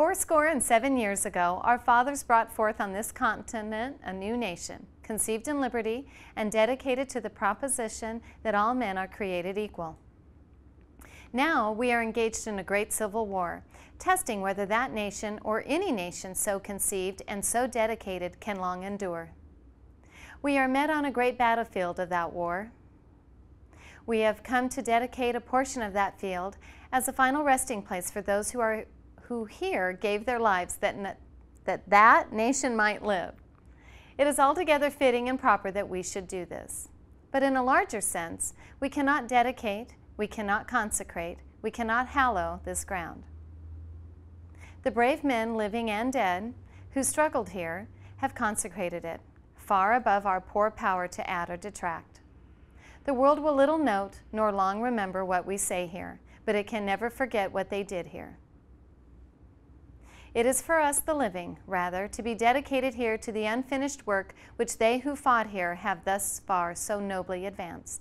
Fourscore and 7 years ago, our fathers brought forth on this continent a new nation, conceived in liberty and dedicated to the proposition that all men are created equal. Now we are engaged in a great civil war, testing whether that nation or any nation so conceived and so dedicated can long endure. We are met on a great battlefield of that war. We have come to dedicate a portion of that field as a final resting place for those who here gave their lives that nation might live. It is altogether fitting and proper that we should do this. But in a larger sense, we cannot dedicate, we cannot consecrate, we cannot hallow this ground. The brave men, living and dead, who struggled here, have consecrated it, far above our poor power to add or detract. The world will little note nor long remember what we say here, but it can never forget what they did here. It is for us, the living, rather, to be dedicated here to the unfinished work which they who fought here have thus far so nobly advanced.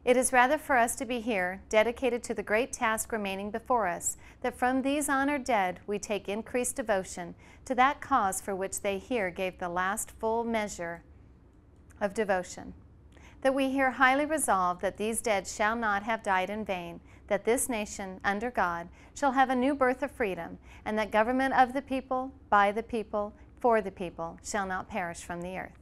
It is rather for us to be here, dedicated to the great task remaining before us, that from these honored dead we take increased devotion to that cause for which they here gave the last full measure of devotion. That we here highly resolve that these dead shall not have died in vain, that this nation, under God, shall have a new birth of freedom, and that government of the people, by the people, for the people, shall not perish from the earth.